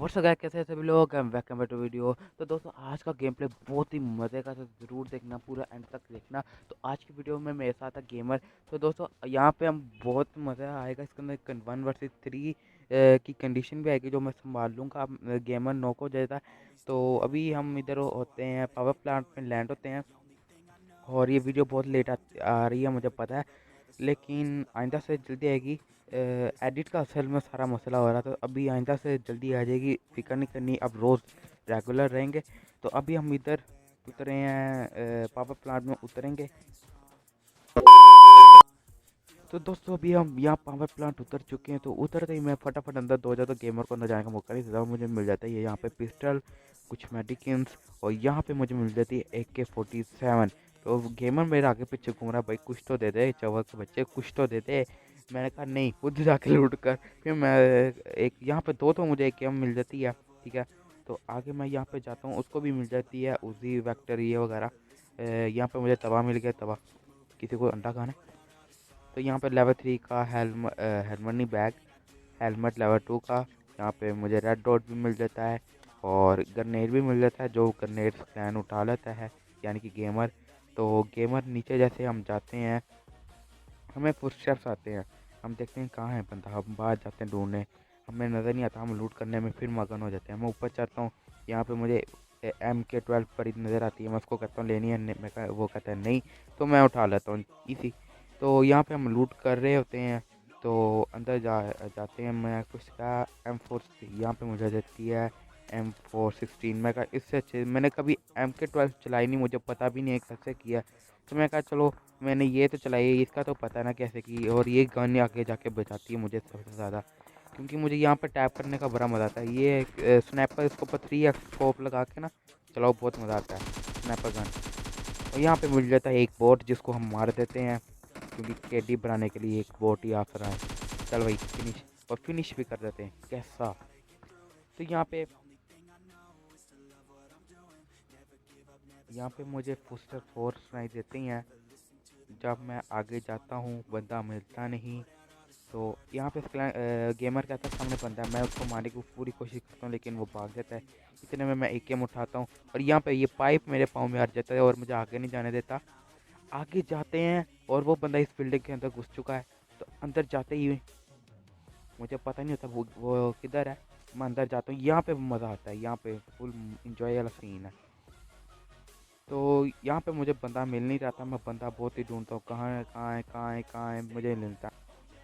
और सगा कैसे सभी लोग वेलकम बैक टू वीडियो। तो दोस्तों आज का गेम प्ले बहुत ही मज़े का, तो ज़रूर देखना, पूरा एंड तक देखना। तो आज की वीडियो में मेरे साथ है गेमर। तो दोस्तों यहाँ पे हम बहुत मज़ा आएगा, इसके अंदर 1 वर्सेस 3 की कंडीशन भी आएगी जो मैं संभाल लूँगा। गेमर नॉक हो जाता है। तो अभी हम इधर होते हैं, पावर प्लांट में लैंड होते हैं। और ये वीडियो बहुत लेट आ रही है मुझे पता है, लेकिन आइंदा से जल्दी आएगी। एडिट का असल में सारा मसला हो रहा था, तो अभी आइंदा से जल्दी आ जाएगी, फिक्र नहीं करनी, अब रोज़ रेगुलर रहेंगे। तो अभी हम इधर उतरे हैं, पावर प्लांट में उतरेंगे। तो दोस्तों अभी हम यहाँ पावर प्लांट उतर चुके हैं। तो उतरते ही मैं फटाफट अंदर दो जाता, तो गेमर को अंदर जाने का मौका नहीं देता, मुझे मिल जाता है ये यहाँ पे पिस्टल, कुछ मेडिकिन्स, और यहाँ पे मुझे मिल जाती है AK-47। तो गेमर मेरे आगे पीछे घूम रहा है, भाई कुछ तो दे दे चवर के बच्चे, कुछ तो दे दे। मैंने कहा नहीं, खुद जाके लूट कर। फिर मैं एक यहाँ पे दो तो मुझे AK मिल जाती है, ठीक है। तो आगे मैं यहाँ पे जाता हूँ, उसको भी मिल जाती है उजी वैक्टर ये वगैरह। यहाँ पे मुझे तवा मिल गया, तवा, किसी को अंडा खाना है। तो यहाँ पे लेवल 3 का हेलमेट नहीं, बैग, हेलमेट लेवल 2 का। यहाँ पे मुझे रेड डॉट भी मिल जाता है और ग्रेनेड भी मिल जाता है, जो ग्रेनेड स्कैन उठा लेता है, यानी कि गेमर। तो गेमर नीचे जैसे हम जाते हैं, हमें फुटस्टेप्स आते हैं, हम देखते हैं कहाँ है बंदा, हम बाहर जाते हैं ढूंढने, हमें नज़र नहीं आता, हम लूट करने में फिर मगन हो जाते हैं। मैं ऊपर चढ़ता हूँ, यहाँ पे मुझे MK-12 पड़ी नज़र आती है, मैं उसको कहता हूँ लेनी है, वो कहता है नहीं, तो मैं उठा लेता हूँ इसी। तो यहाँ पे हम लूट कर रहे होते हैं। तो अंदर जाते हैं, मैं कुछ का M4 यहाँ पे मुझे देती है M416। मैं कहा इससे अच्छे मैंने कभी MK-12 चलाई नहीं, मुझे पता भी नहीं है कैसे किया। तो मैं कहा चलो मैंने ये तो चलाई है, इसका तो पता ना कैसे की, और ये गन आगे जाके बचाती है मुझे सबसे ज़्यादा, क्योंकि मुझे यहाँ पर टैप करने का बड़ा मज़ा आता है। ये स्नैपर, इसको पर 3x स्कोप लगा के ना चलाओ, बहुत मज़ा आता है स्नैपर गन। और यहाँ पे मिल जाता है एक बोट, जिसको हम मार देते हैं, क्योंकि KD बनाने के लिए एक बोट ही आसरा है। चल भाई फिनिश, और फिनिश भी कर देते हैं कैसा। तो यहाँ पे मुझे फुस्टर फोर्स सुनाई देती हैं। जब मैं आगे जाता हूँ बंदा मिलता नहीं। तो यहाँ पे गेमर कहता है सामने बंदा है, मैं उसको मारने की पूरी कोशिश करता हूँ, लेकिन वो भाग जाता है। इतने में मैं AKM उठाता हूँ, और यहाँ पे ये पाइप मेरे पाँव में अड़ जाता है और मुझे आगे नहीं जाने देता। आगे जाते हैं और वो बंदा इस बिल्डिंग के अंदर घुस चुका है। तो अंदर जाते ही मुझे पता नहीं होता वो किधर है। मैं अंदर जाता हूँ, यहाँ पे मज़ा आता है, यहाँ पे फुल इंजॉय वाला सीन है। तो यहाँ पे मुझे बंदा मिल नहीं रहा था, मैं बंदा बहुत ही ढूंढता हूँ, कहाँ है कहाँ है कहाँ है कहाँ है, मुझे नहीं मिलता।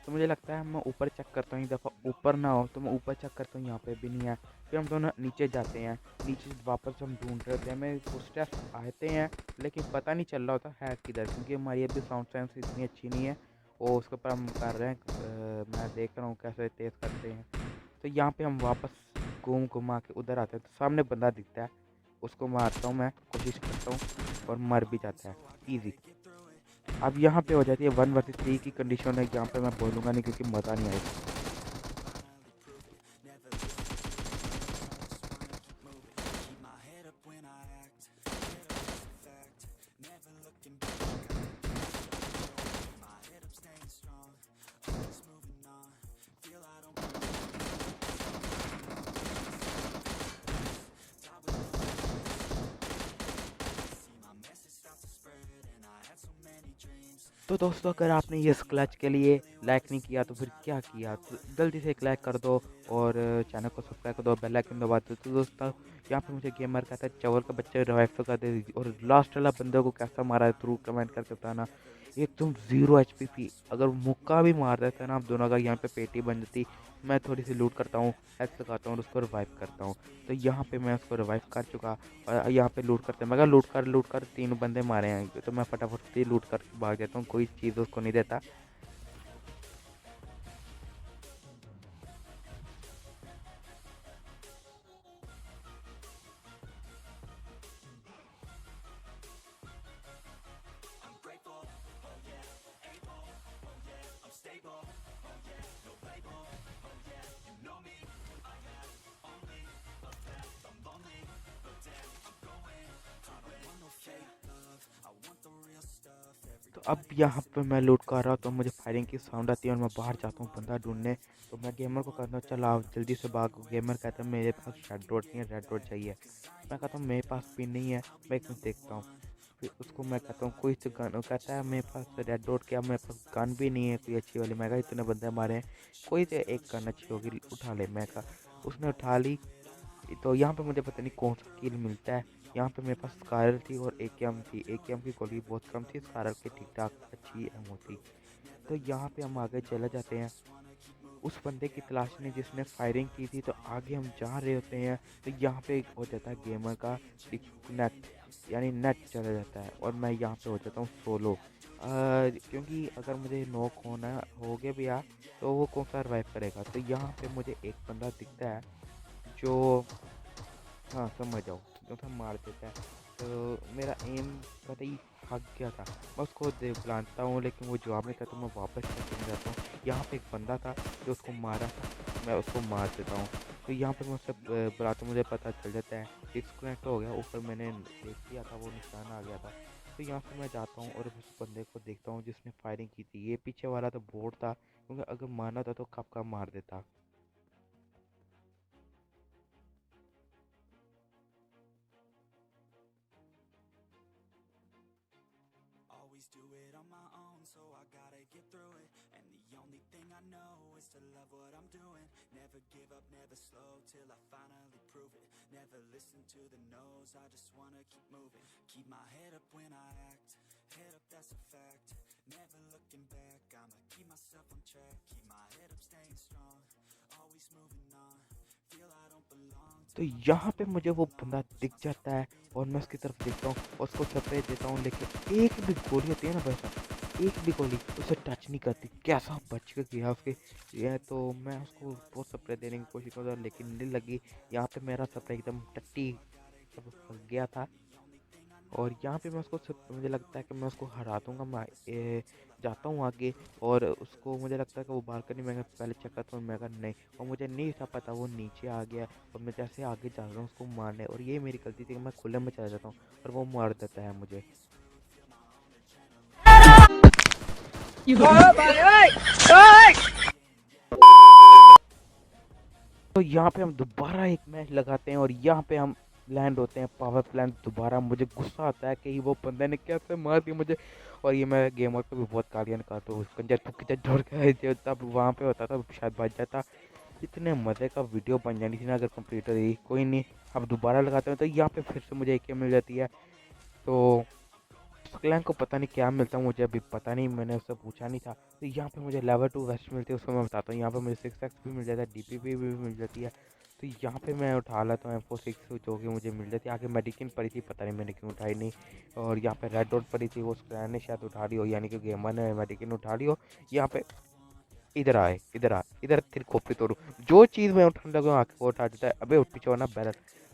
तो मुझे लगता है मैं ऊपर चेक करता हूँ, एक दफ़ा ऊपर ना हो तो मैं ऊपर चेक करता हूँ, यहाँ पे भी नहीं है। फिर हम दोनों नीचे जाते हैं, नीचे से वापस हम ढूंढ रहे होते हैं, हमें फुटस्टेप्स आते हैं, लेकिन पता नहीं चल रहा होता है किधर, क्योंकि हमारी अभी साउंड सेंस इतनी अच्छी नहीं है। और उसके ऊपर हम कर रहे हैं, मैं देख रहा हूँ कैसे तेज़ करते हैं। तो यहाँ पे हम वापस घूम घुमा के उधर आते हैं, तो सामने बंदा दिखता है, उसको मारता हूँ, मैं कोशिश करता हूँ, और मर भी जाता है ईजी। अब यहाँ पे हो जाती है 1 वर्सेस 3 की कंडीशन है, यहाँ पे मैं बोलूँगा नहीं क्योंकि मज़ा नहीं आएगा। तो दोस्तों अगर आपने ये क्लच के लिए लाइक नहीं किया तो फिर क्या किया, तो जल्दी से एक लाइक कर दो, और चैनल को सब्सक्राइब कर दो, बेल आइकन दबा दो। तो दोस्तों यहाँ पे मुझे गेमर कहता है चवर का बच्चे रिवाइव तो कर दे, और लास्ट वाला बंदे को कैसा मारा है थ्रू कमेंट करके बताना। एकदम 0 HP थी, अगर मुक्का भी मार देता है ना आप दोनों का, यहाँ पे पेटी बन जाती। मैं थोड़ी सी लूट करता हूँ, हेल्थ लगाता हूँ और उसको रिवाइव करता हूँ। तो यहाँ पे मैं उसको रिवाइव कर चुका, और यहाँ पे लूट करते मैं लूट कर 3 बंदे मारे हैं, तो मैं फटाफट से लूट कर भाग जाता हूँ, कोई चीज़ उसको नहीं देता। तो अब यहाँ पे मैं लूट कर रहा हूँ तो मुझे फायरिंग की साउंड आती है और मैं बाहर जाता हूँ बंदा ढूंढने। तो मैं गेमर को कहता हूँ चल आओ जल्दी से भागो। गेमर कहता है मेरे पास रेड डॉट नहीं है, रेड डॉट चाहिए। मैं कहता हूँ मेरे पास पिन नहीं है, मैं एक मिनट देखता हूँ। फिर उसको मैं कहता हूँ कोई तो गन, वो कहता है मेरे पास रेड डॉट क्या, मेरे पास गन भी नहीं है कोई अच्छी वाली। मैं कहा इतने बंदे मारे हैं, कोई तो एक गन अच्छी होगी उठा ले। मैं कहा उसने उठा ली। तो यहाँ पे मुझे पता नहीं कौन सा किल मिलता है। यहाँ पे मेरे पास स्कारल थी और एकेएम थी। एकेएम की गोली बहुत कम थी, स्कारल की ठीक ठाक अच्छी एमओ थी। तो यहाँ पे हम आगे चले जाते हैं उस बंदे की तलाश में जिसने फायरिंग की थी। तो आगे हम जा रहे होते हैं तो यहाँ पे एक हो जाता है गेमर का डिस्कनेक्ट, यानी नेट चला जाता है और मैं यहाँ पे हो जाता हूँ सोलो। क्योंकि अगर मुझे नॉक होना हो गया भैया तो वो कौन सा रिवाइव करेगा। तो यहाँ पे मुझे एक बंदा दिखता है जो, हाँ समझ जाओ, जो था मार देता है। तो मेरा एम पता ही भाग गया था। मैं उसको बुलाता हूँ लेकिन वो जवाब नहीं था तो मैं वापस चले जाता हूँ। यहाँ पे एक बंदा था जो उसको मारा था, मैं उसको मार देता हूँ। तो यहाँ पे मैं उससे बुलाता, मुझे पता चल जाता है डिस्कनेक्ट हो गया। ऊपर मैंने देख लिया था वो निशान आ गया था। तो यहाँ से मैं जाता हूँ और उस बंदे को देखता हूँ जिसने फायरिंग की थी। ये पीछे वाला तो बोर्ड था, क्योंकि अगर मारना था तो कब का मार देता। Always do it on my own, so I gotta get through it. And the only thing I know is to love what I'm doing. Never give up, never slow, till I finally prove it. Never listen to the no's, I just wanna keep moving. Keep my head up when I act, head up that's a fact. Never looking back, I'ma keep myself on track. Keep my head up staying strong, always moving on. Feel I don't belong तो to my यहाँ past पे won't मुझे वो hold बंदा on. दिख Just जाता take है it और easy मैं with उसकी me, तरफ देखता हूँ take और it उसको slow, चपे देता हूँ। take it लेकिन एक easy भी with me, गोली होती है ना भाई take it साहब, एक slow, भी गोली उसे take टच it नहीं करती। easy with कैसा me, बच के गया take उसके it ये। slow, तो मैं take उसको it बहुत स्प्रे देने की easy कोशिश with करता me, लेकिन नहीं take लगी। it यहाँ पे मेरा स्प्रे slow, एकदम टट्टी so I gotta सब get through फंस it. गया था। And the only thing I और know यहाँ is पे to मैं उसको love what मुझे I'm लगता है doing. कि मैं उसको Never हरा give दूंगा। up, मैं never slow, till I जाता हूँ finally आगे prove it. और Never उसको मुझे listen लगता to है कि the वो no's, बालकनी I में just पहले wanna चेक करता keep हूँ। मैं कहा moving. नहीं, और मुझे नहीं था पता वो नीचे आ गया। और मैं जैसे आगे जा रहा हूँ उसको मारने, और ये मेरी गलती थी कि मैं खुले में चला जाता हूँ और वो मार देता है मुझे। तो यहाँ पे हम दोबारा एक मैच लगाते हैं और यहाँ पे हम लैंड होते हैं पावर प्लांट दोबारा। मुझे गुस्सा आता है कि वो बंदे ने कैसे मार दिया मुझे। और ये मैं गेमर को भी बहुत गालियाँ निकालता हूँ, कंजर तू किधर दौड़ के तब वहाँ पे होता था शायद बच जाता। इतने मज़े का वीडियो बन जानी थी ना अगर कंप्लीट हो गई। कोई नहीं, अब दोबारा लगाते हैं। तो यहाँ पे फिर से मुझे एक मिल जाती है। तो क्लैंक को पता नहीं क्या मिलता है, मुझे अभी पता नहीं, मैंने उससे पूछा नहीं था। तो यहाँ पे मुझे लेवल 2 वेस्ट मिलती है, उसको मैं बताता हूँ। यहाँ पे मुझे 6x भी मिल जाता है, डीपीपी भी मिल जाती है। तो यहाँ पे मैं उठा लेता हूँ M416 जो कि मुझे मिल जाती है। आगे मेडिकिन पड़ी थी, पता नहीं मैंने क्यों उठाई नहीं। और यहाँ पे रेड डॉट पड़ी थी, वो स्क्रैन ने शायद उठा ली हो, यानी कि गेमर ने मेडिकिन उठा ली हो। यहाँ पे इधर आए, इधर आ, इधर तेरी खोपड़ी तोड़ू। जो चीज़ मैं उठाने लगा आके वो उठा देता है। अबे उठ पीछे होना। बैरल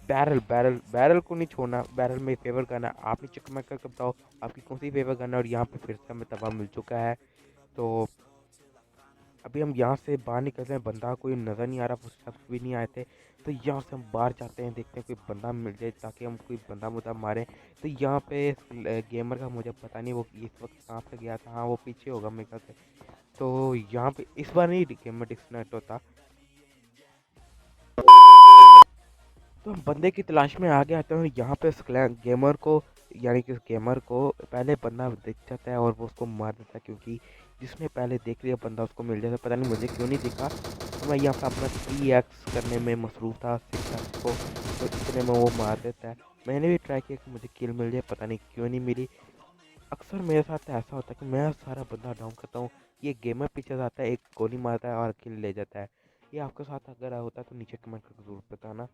बैरल बैरल बैरल को नहीं छोड़ना, बैरल में फेवर करना। आप नहीं चेक मैं करके बताओ आपकी कौन सी फेवर करना। और यहाँ पे फिर से हमें तबाह मिल चुका है। तो अभी हम यहाँ से बाहर निकल रहे हैं, बंदा कोई नज़र नहीं आ रहा, शख्स भी नहीं आए थे। तो यहाँ से हम बाहर जाते हैं, देखते हैं कोई बंदा मिल जाए ताकि हम कोई बंदा मुद्दा मारें। तो यहाँ पे गेमर का मुझे पता नहीं वो इस वक्त कहाँ पे गया था। हाँ वो पीछे होगा मेरे ख्याल से। तो यहाँ पे इस बार नहीं गेमर डिस्कनेक्ट होता। तो हम बंदे की तलाश में आगे आते हैं और यहाँ पे गेमर को, यानी कि गेमर को पहले बंदा दिख जाता है और वो उसको मार देता है। क्योंकि जिसने पहले देख लिया बंदा उसको मिल जाता है। पता नहीं मुझे क्यों नहीं दिखा। तो मैं यहाँ पे अपना 3x करने में मसरूफ़ था 6x को, तो इतने में वो मार देता है। मैंने भी ट्राई किया कि मुझे किल मिल जाए, पता नहीं क्यों नहीं मिली। अक्सर मेरे साथ ऐसा होता है कि मैं सारा बंदा डाउन करता हूँ, ये गेमर पीछे से आता है, एक गोली मारता है और किल ले जाता है। ये आपके साथ अगर होता है तो नीचे कमेंट करके ज़रूर बताना।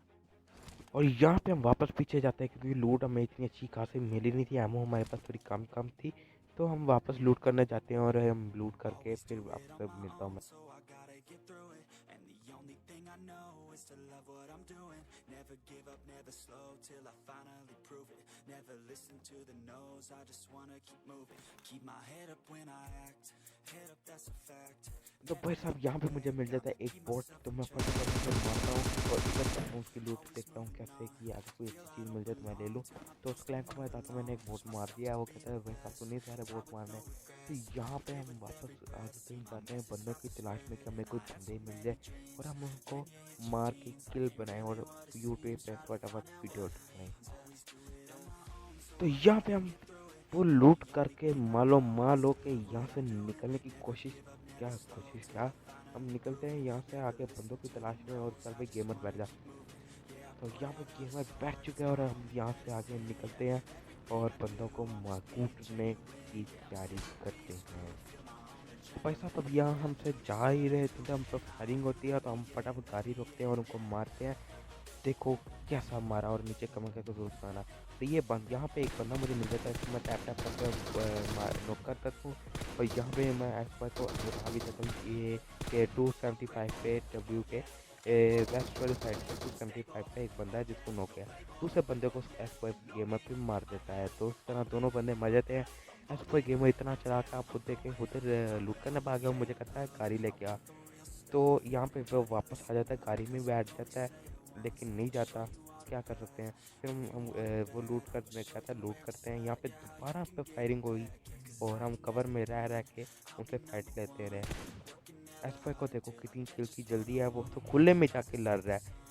और यहाँ पे हम वापस पीछे जाते हैं क्योंकि लूट हमें इतनी अच्छी खासी मिली नहीं थी, एमओ हमारे पास थोड़ी कम कम थी। तो हम वापस लूट करने जाते हैं और हम लूट करके Always do फिर it आपसे on my मिलता हूँ own, मैं। so I gotta get through it. And the only thing I know is to love what I'm doing. Never give up, never slow till I finally prove it. Never listen to the no's, I just wanna keep moving. Keep my head up when I act, head up, that's a fact. तो भाई साहब यहाँ पे मुझे मिल जाता है एक boat, तो मैं फटाफट उसे मारता हूँ और इधर जाता हूँ उसकी लूट देखता हूँ कैसे कि आगे कोई अच्छी चीज़ मिल जाए तो मैं ले लूँ। तो उस क्लाइंट को मैं बताता हूँ मैंने एक बोट मार दिया, वो कहता है भाई साहब तो नहीं सारे बोट मारने। तो यहाँ पे हम वापस आगे कहीं जाते हैं बंदों की तलाश में कि हमें कोई बंदे मिल जाए और हम उनको मार के किल बनाएं और यूट्यूब पे फटाफट वीडियो बनाएं। तो यहाँ पे हम वो लूट करके मान लो कि यहाँ से निकलने की कोशिश क्या हम निकलते हैं यहाँ से आगे बंदों की तलाश में और चल भाई गेमर बैठ जा। तो यहाँ पे गेमर बैठ चुके हैं और हम यहाँ से आगे निकलते हैं और बंदों को कूटने की तैयारी करते हैं। तो भाई साहब अब यहाँ हमसे जा ही रहे थे, हम पर फायरिंग होती है तो हम फटाफट गाड़ी रोकते हैं और उनको मारते हैं। देखो कैसा मारा और नीचे कमर का जरूर मारा। तो ये बंद यहाँ पे एक बंदा मुझे मिल जाता है, इसको मैं टैप टैप करके नॉक कर देता हूँ और यहाँ पे मैं एक्सपर्ट को बता भी देता हूँ ये के 275 पे डब्ल्यू के वेस्ट वाली साइड से 275 पे एक बंदा है जिसको नॉक किया, दूसरे बंदे को एक्सपर्ट गेमर पे मार देता है। तो उस तरह दोनों बंदे मर जाते हैं। एक्सपर्ट गेमर इतना चला कर आप खुद देखें उधर लूट करने भाग गया, मुझे कहता है गाड़ी लेके आ। तो यहाँ पे वो वापस आ जाता है, गाड़ी में बैठ जाता है लेकिन नहीं जाता, क्या कर सकते हैं। फिर हम वो लूट करने कहता है लूट करते हैं। यहाँ पे दोबारा पे फायरिंग हुई और हम कवर में रह के उनसे फाइट लेते रहे। एस्पर को देखो कितनी किल की जल्दी है, वो तो खुले में जाके लड़ रहा है।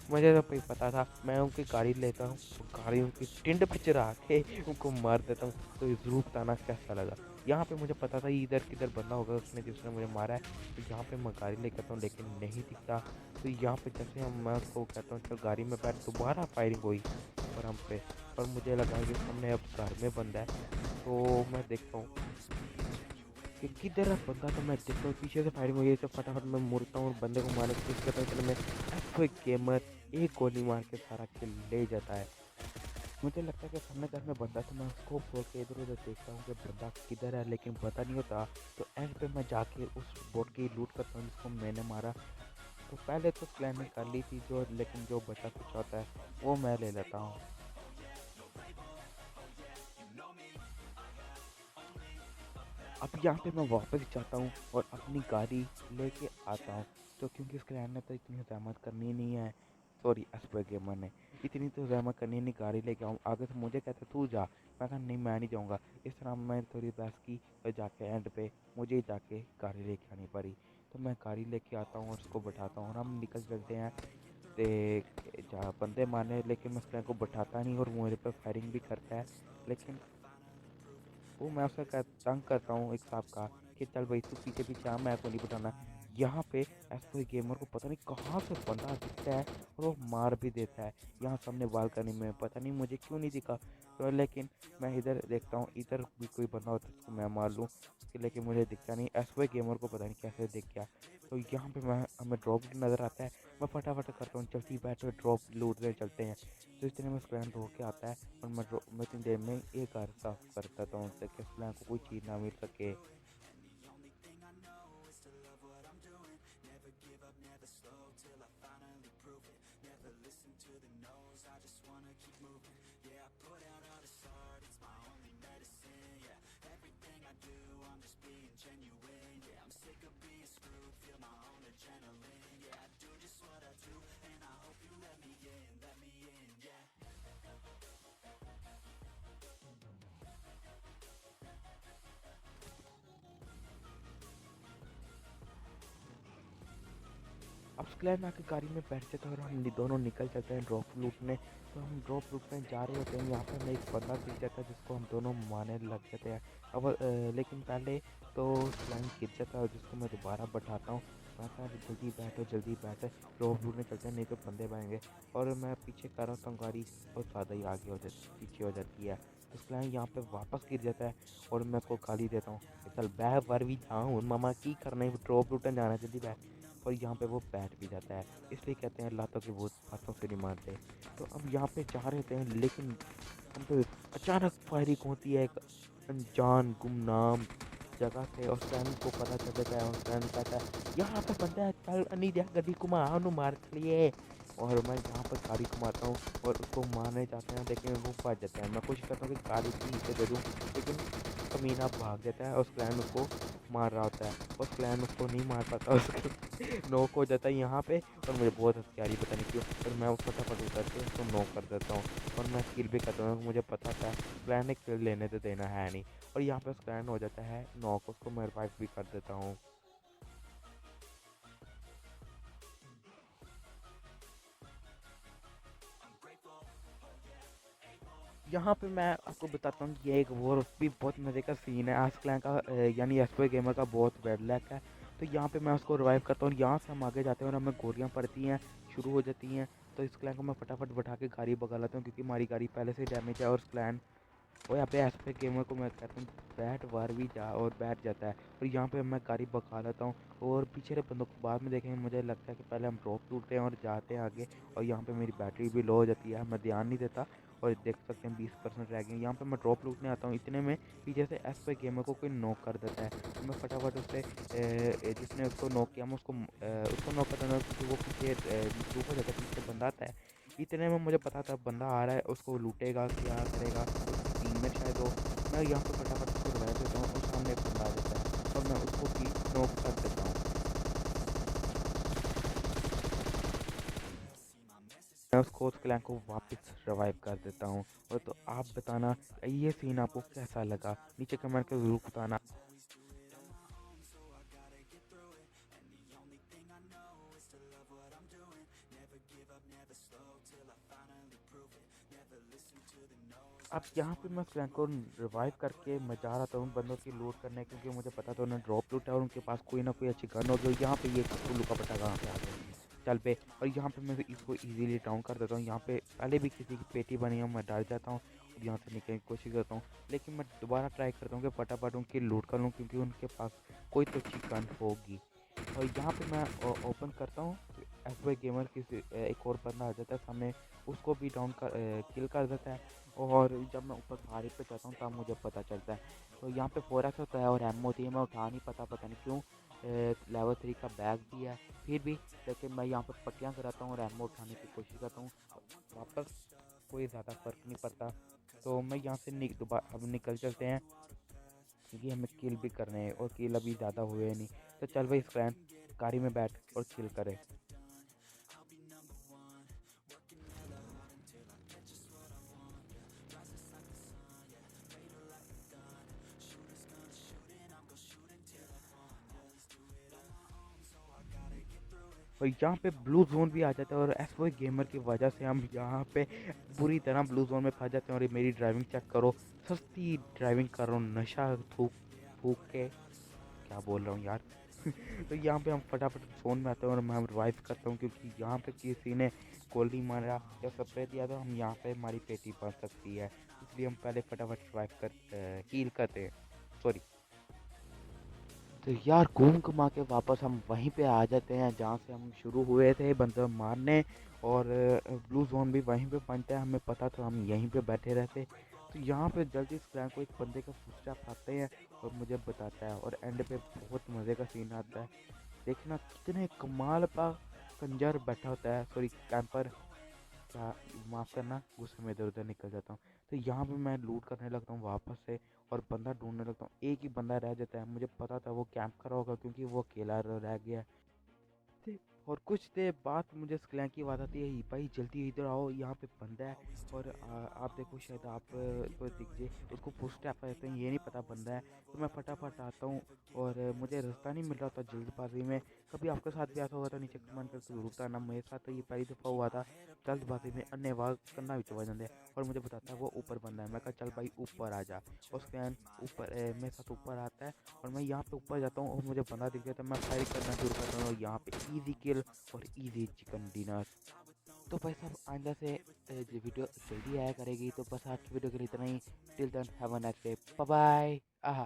मुझे तो भाई पता था, मैं उनकी गाड़ी लेता हूँ, गाड़ी उनकी टिंड पे चढ़ा के उनको मार देता हूँ। तो ये ज़रूर बताना कैसा लगा। यहाँ पे मुझे पता था इधर किधर बंदा होगा उसने जिसने मुझे मारा है। तो यहाँ पे मैं गाड़ी लेकर आता हूँ लेकिन नहीं दिखता। तो यहाँ पे जैसे हम मैं उसको कहता हूँ चल गाड़ी में बैठ, दोबारा फायरिंग हुई और हम पे, और मुझे लगा कि हमने अब घर में बंदा है। तो मैं देखता हूँ कि किधर है बंदा, तो मैं देखता हूँ पीछे से फायरिंग हुई है। तो फटाफट मैं मुड़ता हूँ और बंदे को मारने की कोशिश करता हूँ। चलो मैं कोई गेमर एक गोली मार के सारा किल ले जाता है। मुझे लगता है कि सामने घर में बंदा, तो मैं उसको खोल के इधर उधर देखता हूँ कि बंदा किधर है लेकिन पता नहीं होता। तो एंड पे मैं जाके उस बोट की लूट करता हूँ जिसको मैंने मारा। तो पहले तो प्लानिंग कर ली थी जो, लेकिन जो बचा कुछ होता है वो मैं ले लेता हूँ। अब यहाँ पे मैं वापस जाता हूँ और अपनी गाड़ी लेके आता हूँ। तो क्योंकि उसके ने तो इतनी जहमत करनी नहीं है, सॉरी एस्पर गेमर ने इतनी तो जहमत करनी नहीं, गाड़ी लेके आऊँ आगे से मुझे कहते तू जा, मैं कहा नहीं मैं नहीं जाऊँगा। इस तरह मैं थोड़ी बहस की और जाके एंड पे मुझे जाके गाड़ी लेके आनी पड़ी। तो मैं गाड़ी लेके आता हूँ और उसको बैठाता हूँ और हम निकल चलते हैं जहाँ बंदे मारने। लेकिन मैं उसको बैठाता नहीं और मेरे पे फायरिंग भी करता है। लेकिन वो मैं उसका तंग करता हूँ एक साहब का कि चल भाई तू पीछे पीछे आ, मैं को नहीं बताना। यहाँ पे ऐसा कोई गेमर को पता नहीं कहाँ से बंदा दिखता है और वो मार भी देता है यहाँ सामने बालकनी में, पता नहीं मुझे क्यों नहीं दिखा। तो लेकिन मैं इधर देखता हूँ इधर भी कोई बंदा होता है जिसको मैं मार लूँ, लेकिन मुझे दिखता नहीं। ऐसा कोई गेमर को पता नहीं कैसे दिख गया। तो यहाँ पे हमें ड्रॉप नज़र आता है, मैं फटाफट करता हूँ चलती बैठ ड्रॉप लूटने चलते हैं। तो इस तरह में स्क्लैन रो के आता है और मैं इतनी देर में एक घर साफ कर देता हूँ ताकि स्क्लैन को कोई चीज़ ना मिल सके। अब स्क्लैन आके गाड़ी में बैठ जाता है और हम दोनों निकल जाते हैं ड्रॉप लूटने। तो हम ड्रॉप लूटने जा रहे होते हैं, यहाँ पर हमें एक बंदा दिख जाता है जिसको हम दोनों मारने लग जाते हैं। अब लेकिन पहले तो स्क्लैन गिर जाता है जिसको मैं दोबारा बैठाता हूँ, कहता है जल्दी बैठो ड्रॉप लूटने चलते हैं नहीं तो बंदे बनेंगे। और मैं पीछे कर रहा हूँ गाड़ी बहुत ज़्यादा ही आगे हो जाती पीछे हो जाती है। तो स्क्लैन यहाँ पे वापस गिर जाता है और मैं को गाली देता हूँ चल बैग वर भी जाऊँ मामा की करना है ड्रॉप लूटने जाना जल्दी बैग। और यहाँ पे वो बैठ भी जाता है, इसलिए कहते हैं लातों के भूत हाथों से नहीं मारते। तो अब यहाँ पे जा रहे थे लेकिन हम पे अचानक फायरिंग होती है एक अनजान गुमनाम जगह से और सैन को पता चल जाता है और सैन कहता है यहाँ पे बंदा है चल नहीं दिया गड्डी घुमा मार के लिए। और मैं यहाँ पर गाड़ी घुमाता हूँ और उसको मारने जाते हैं, लेकिन वो बच जाता है। मैं कोशिश करता हूँ कि गाड़ी की नीचे दे दूँ, लेकिन कमीना भाग जाता है और स्क्लैन उसको मार रहा होता है और स्क्लैन उसको नहीं मार पाता, उसको नॉक हो जाता है यहाँ पे। और मुझे बहुत हंसी आ रही पता नहीं क्यों, और मैं वो फटाफट उतर के उसको नॉक कर देता हूँ और मैं किल भी करता हूँ। मुझे पता था स्क्लैन ने किल लेने तो देना है नहीं, और यहाँ पे स्क्लैन हो जाता है नॉक, उसको मैं रिवाइव भी कर देता हूँ। यहाँ पे मैं आपको बताता हूँ कि ये एक और भी बहुत मज़े का सीन है आज क्लैन का, यानी एसपी गेमर का बहुत बैड लक है। तो यहाँ पे मैं उसको रिवाइव करता हूँ, यहाँ से हम आगे जाते हैं और हमें गोलियाँ पड़ती हैं, शुरू हो जाती हैं। तो इस क्लैन को मैं फटाफट बैठा के गाड़ी भगा लेता हूँ, क्योंकि हमारी गाड़ी पहले से डैमेज है। और क्लैन और यहाँ पे एसपी गेमर को मैं कहता हूँ बैठ बार भी जा और बैठ जाता है। और यहाँ पे मैं गाड़ी भगा लेता हूँ, और पीछे के बंदों को बाद में देखेंगे। मुझे लगता है कि पहले हम ड्रॉप लूटते हैं और जाते हैं आगे। और यहाँ पे मेरी बैटरी भी लो हो जाती है, मैं ध्यान नहीं देता, और देख सकते हैं 20% रह गए। यहाँ पे मैं ड्रॉप लूटने आता हूँ, इतने में पीछे से एसपी गेमर को कोई नॉक कर देता है। तो मैं फटाफट उससे जिसने उसको नॉक किया, मैं उसको नॉक कर देता हूँ, क्योंकि वो पीछे ग्रुप हो जाता है, पीछे बंदा आता है। इतने में मुझे पता था बंदा आ रहा है, उसको लूटेगा, क्या करेगा, उसकी टीम में शायद हो। मैं यहाँ पे फटाफट उसको रिवाइव देता हूँ और सामने एक बंदा आ जाता है और मैं उसको भी नॉक कर देता हूँ। मैं उसको उस क्लैन को वापस रिवाइव कर देता हूँ। और तो आप बताना ये सीन आपको कैसा लगा, नीचे कमेंट कर ज़रूर बताना। अब यहाँ पे मैं क्लैन को रिवाइव करके मैं जा रहा था उन बंदों की लूट करने, क्योंकि मुझे पता था उन्हें ड्रॉप लूटा और उनके पास कोई ना कोई अच्छी गन होगी। यहाँ पे ये उल्लू का पट्टा कहाँ पे आ गया, चल पे। और यहाँ पे मैं इसको इजीली डाउन कर देता हूँ। यहाँ पे पहले भी किसी की पेटी बनी है, मैं डर जाता हूँ और यहाँ से निकलने की कोशिश करता हूँ, लेकिन मैं दोबारा ट्राई करता हूँ कि फटाफट उनकी लूट कर लूँ, क्योंकि उनके पास कोई तो अच्छी गन होगी। और यहाँ पे मैं ओपन करता हूँ, एसवाई गेमर की एक और बंदा आ जाता है सामने, उसको भी डाउन कर किल कर देता है। और जब मैं ऊपर पहाड़ी पे जाता हूँ तब मुझे पता चलता है। तो यहाँ पे 4x होता है और एमओ होती है, मैं उठा नहीं पता नहीं क्यों। लेवल 3 का बैग भी है फिर भी, लेकिन मैं यहाँ पे पट्टियाँ कराता हूँ और एमओ उठाने की कोशिश करता हूँ। वापस कोई ज़्यादा फ़र्क नहीं पड़ता, तो मैं यहाँ से दोबारा अब निकल चलते हैं, क्योंकि हमें किल भी करने हैं और किल अभी ज़्यादा हुए नहीं। तो चल भाई फ्रेंड, गाड़ी में बैठ और किल करें। और यहाँ पे ब्लू जोन भी आ जाता है, और एसवाई गेमर की वजह से हम यहाँ पे बुरी तरह ब्लू जोन में फंस जाते हैं। और ये मेरी ड्राइविंग चेक करो, सस्ती ड्राइविंग कर रहा हूँ, नशा थूक फूक के, क्या बोल रहा हूँ यार। तो यहाँ पे हम फटाफट जोन में आते हैं और मैं रिवाइव करता हूँ, क्योंकि यहाँ पे किसी ने गोली मारा या स्प्रे दिया तो हम यहाँ पे हमारी पेटी बन सकती है, इसलिए हम पहले फटाफट रिवाइव कर हील करते हैं, सॉरी। तो यार घूम घुमा के वापस हम वहीं पे आ जाते हैं जहाँ से हम शुरू हुए थे बंदर मारने। और ब्लू जोन भी वहीं पे बनता है, हमें पता था हम यहीं पे बैठे रहते। तो यहाँ पे जल्दी स्क्रैम को एक बंदे का फुटस्टेप आते हैं और मुझे बताता है, और एंड पे बहुत मज़े का सीन आता है। देखना कितने कमाल का कंजर बैठा होता है, सॉरी कैंपर, क्या माफ़ करना, गुस्से में इधर उधर निकल जाता हूँ। तो यहाँ पे मैं लूट करने लगता हूँ वापस से और बंदा ढूंढने लगता हूँ। एक ही बंदा रह जाता है, मुझे पता था वो कैंप करा होगा, क्योंकि वो अकेला रह गया है। और कुछ देर बाद मुझे स्क्लैंक की आवाज़ आती है, भाई जल्दी इधर आओ, यहाँ पे बंदा है। और आप देखो शायद आप को दिख जाए, उसको पुश टैप करते हैं, ये नहीं पता बंदा है। तो मैं फटाफट आता हूँ और मुझे रास्ता नहीं मिल रहा था जल्दबाजी में। कभी आपके साथ भी ऐसा हुआ था, नीचे कमेंट करके ज़रूर बताना। मेरे साथ तो ये पहली दफ़ा हुआ था, जल्दबाजी में अन्य वाग करना भी चला जाते हैं और मुझे बताता है वो ऊपर बंदा है। मैं कहा चल भाई ऊपर आ जा, और स्कैन ऊपर मेरे साथ ऊपर आता है और मैं यहाँ पे ऊपर जाता हूँ और मुझे बंदा दिख जाता है। मैं फायर करना शुरू करता हूँ और यहाँ पे ईजी किल और ईजी चिकन डिनर। तो भाई साहब आइंदा से ये वीडियो जल्दी आया करेगी। तो बस आज की वीडियो के लिए इतना ही। Till then have a nice day, bye bye. आहा।